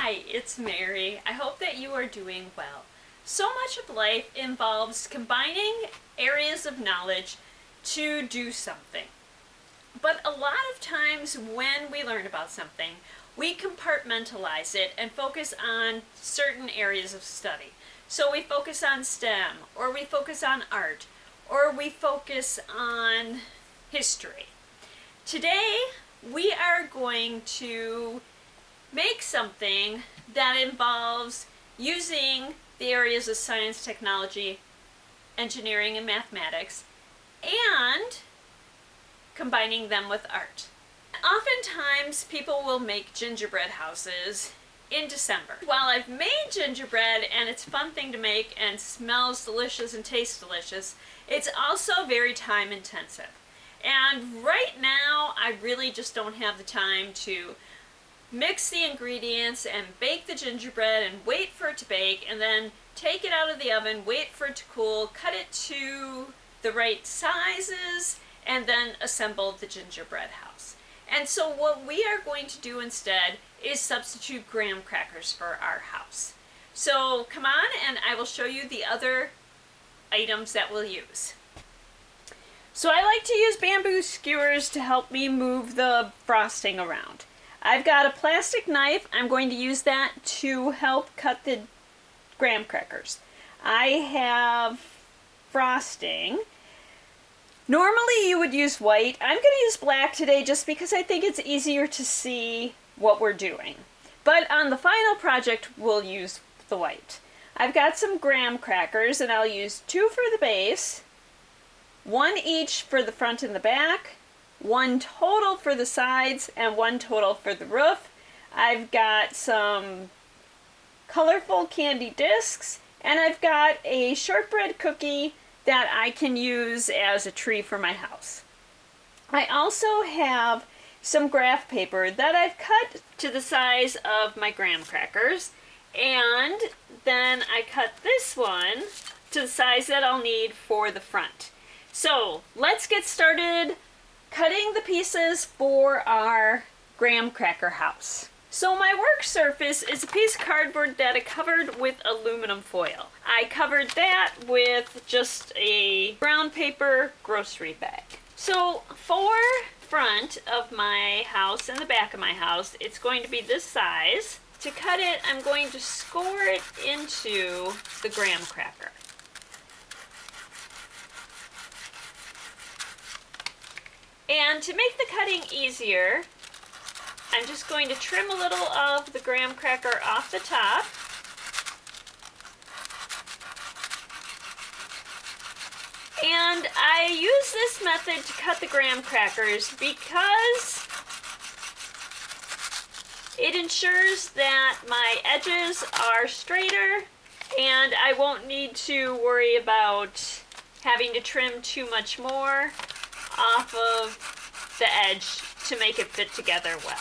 Hi, it's Mary. I hope that you are doing well. So much of life involves combining areas of knowledge to do something. But a lot of times when we learn about something, we compartmentalize it and focus on certain areas of study. So we focus on STEM, or we focus on art, or we focus on history. Today, we are going to make something that involves using the areas of science, technology, engineering, and mathematics, and combining them with art. Oftentimes, people will make gingerbread houses in December. While I've made gingerbread and it's a fun thing to make and smells delicious and tastes delicious, it's also very time intensive. And right now, I really just don't have the time to mix the ingredients and bake the gingerbread and wait for it to bake and then take it out of the oven, wait for it to cool, cut it to the right sizes, and then assemble the gingerbread house. And so what we are going to do instead is substitute graham crackers for our house. So come on and I will show you the other items that we'll use. So I like to use bamboo skewers to help me move the frosting around. I've got a plastic knife. I'm going to use that to help cut the graham crackers. I have frosting. Normally you would use white. I'm going to use black today just because I think it's easier to see what we're doing. But on the final project, we'll use the white. I've got some graham crackers and I'll use 2 for the base, 1 each for the front and the back, 1 total for the sides, and 1 total for the roof. I've got some colorful candy discs, and I've got a shortbread cookie that I can use as a tree for my house. I also have some graph paper that I've cut to the size of my graham crackers, and then I cut this one to the size that I'll need for the front. So let's get started cutting the pieces for our graham cracker house. So my work surface is a piece of cardboard that I covered with aluminum foil. I covered that with just a brown paper grocery bag. So for front of my house and the back of my house, it's going to be this size. To cut it, I'm going to score it into the graham cracker. And to make the cutting easier, I'm just going to trim a little of the graham cracker off the top. And I use this method to cut the graham crackers because it ensures that my edges are straighter and I won't need to worry about having to trim too much more off of the edge to make it fit together well.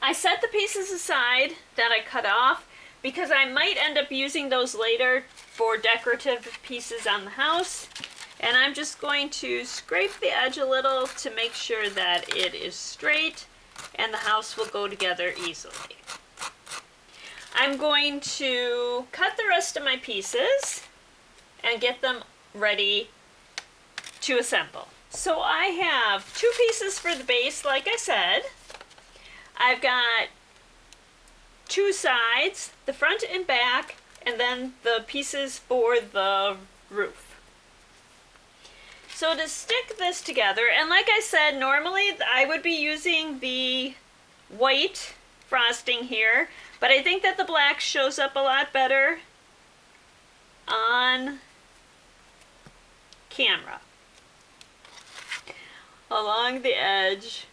I set the pieces aside that I cut off because I might end up using those later for decorative pieces on the house. And I'm just going to scrape the edge a little to make sure that it is straight and the house will go together easily. I'm going to cut the rest of my pieces and get them ready to assemble. So I have 2 pieces for the base, like I said. I've got 2 sides, the front and back, and then the pieces for the roof. So to stick this together, and like I said, normally I would be using the white frosting here, but I think that the black shows up a lot better on camera. Along the edge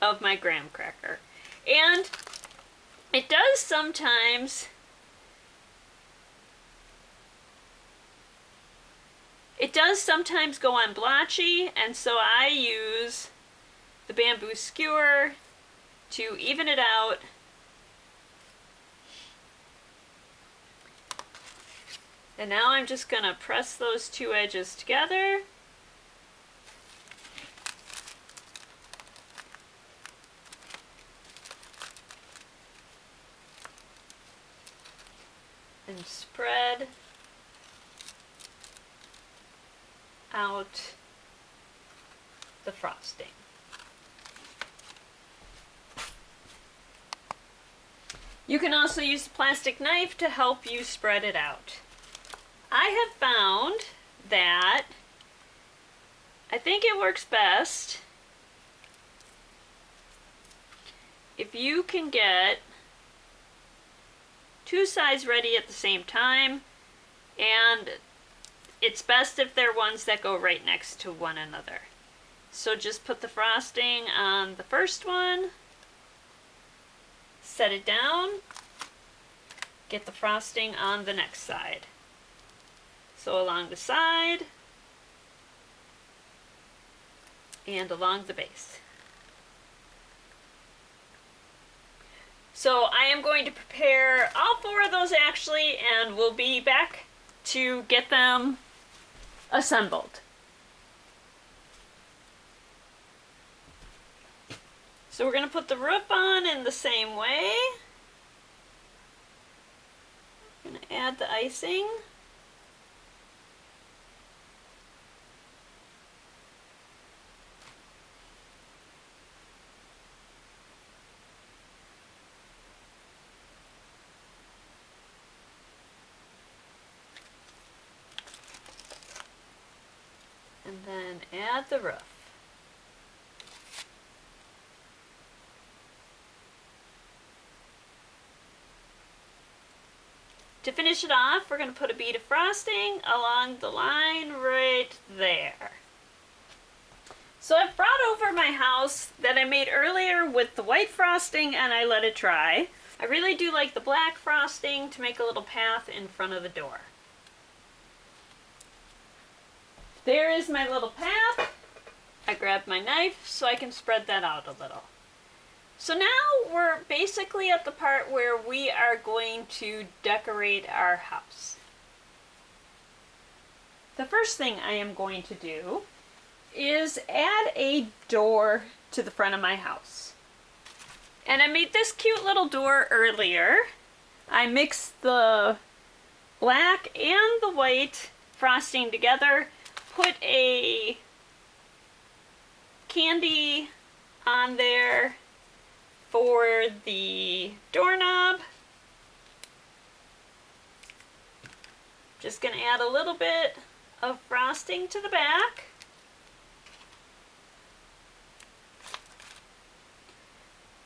of my graham cracker. And it does sometimes does sometimes go on blotchy, and so I use the bamboo skewer to even it out. And now I'm just going to press those two edges together. And spread out the frosting. You can also use a plastic knife to help you spread it out. I have found that I think it works best if you can get two sides ready at the same time, and it's best if they're ones that go right next to one another. So just put the frosting on the first one, set it down, get the frosting on the next side. So along the side and along the base. So I am going to prepare all four of those actually, and we'll be back to get them assembled. So we're going to put the roof on in the same way. I'm going to add the icing. And then add the roof. To finish it off, we're going to put a bead of frosting along the line right there. So I've brought over my house that I made earlier with the white frosting, and I let it dry. I really do like the black frosting to make a little path in front of the door. There is my little path. I grabbed my knife so I can spread that out a little. So now we're basically at the part where we are going to decorate our house. The first thing I am going to do is add a door to the front of my house. And I made this cute little door earlier. I mixed the black and the white frosting together, put a candy on there for the doorknob. Just going to add a little bit of frosting to the back.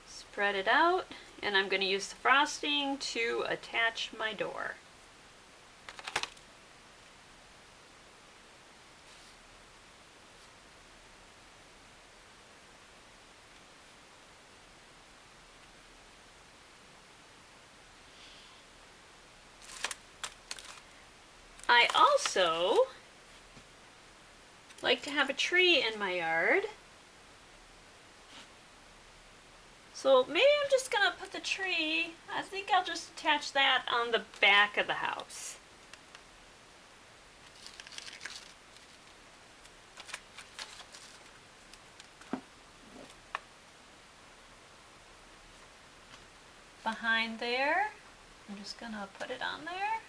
Spread it out, and I'm going to use the frosting to attach my door. I also like to have a tree in my yard. So maybe I'm just going to put the tree, I think I'll just attach that on the back of the house. Behind there, I'm just going to put it on there.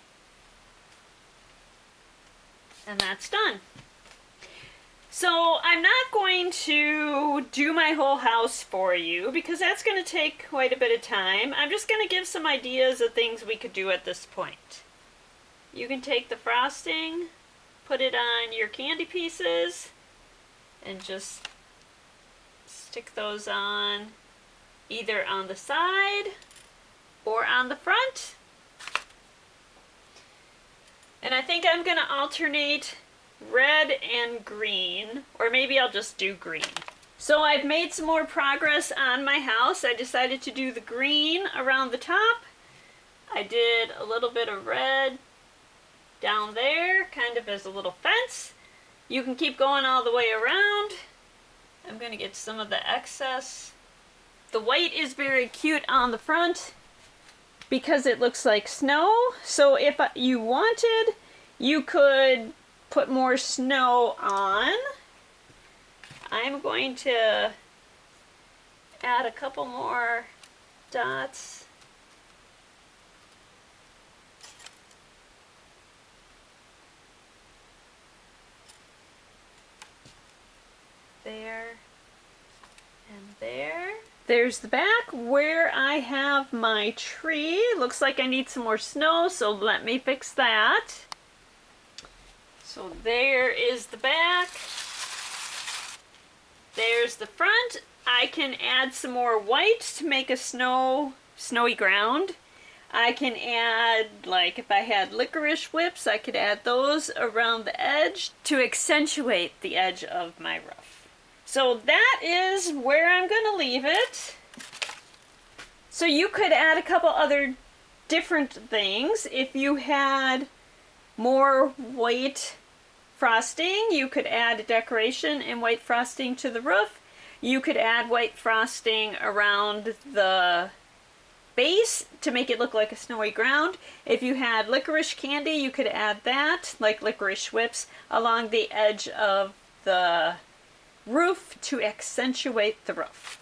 And that's done. So I'm not going to do my whole house for you because that's going to take quite a bit of time. I'm just going to give some ideas of things we could do at this point. You can take the frosting, put it on your candy pieces, and just stick those on either on the side or on the front. And I think I'm going to alternate red and green, or maybe I'll just do green. So I've made some more progress on my house. I decided to do the green around the top. I did a little bit of red down there, kind of as a little fence. You can keep going all the way around. I'm going to get some of the excess. The white is very cute on the front because it looks like snow. So if you wanted, you could put more snow on. I'm going to add a couple more dots. There and there. There's the back where I have my tree. Looks like I need some more snow, so let me fix that. So there is the back. There's the front. I can add some more white to make a snowy ground. I can add, like if I had licorice whips, I could add those around the edge to accentuate the edge of my roof. So that is where I'm going to leave it. So you could add a couple other different things. If you had more white frosting, you could add decoration and white frosting to the roof. You could add white frosting around the base to make it look like a snowy ground. If you had licorice candy, you could add that, like licorice whips, along the edge of the roof to accentuate the roof.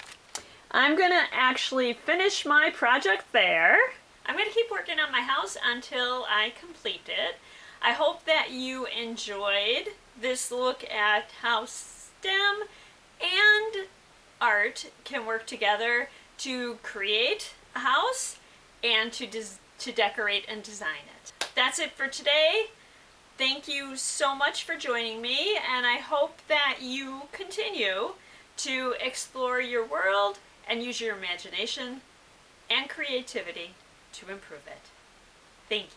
I'm going to actually finish my project there. I'm going to keep working on my house until I complete it. I hope that you enjoyed this look at how STEM and art can work together to create a house and to decorate and design it. That's it for today. Thank you so much for joining me, and I hope that you continue to explore your world and use your imagination and creativity to improve it. Thank you.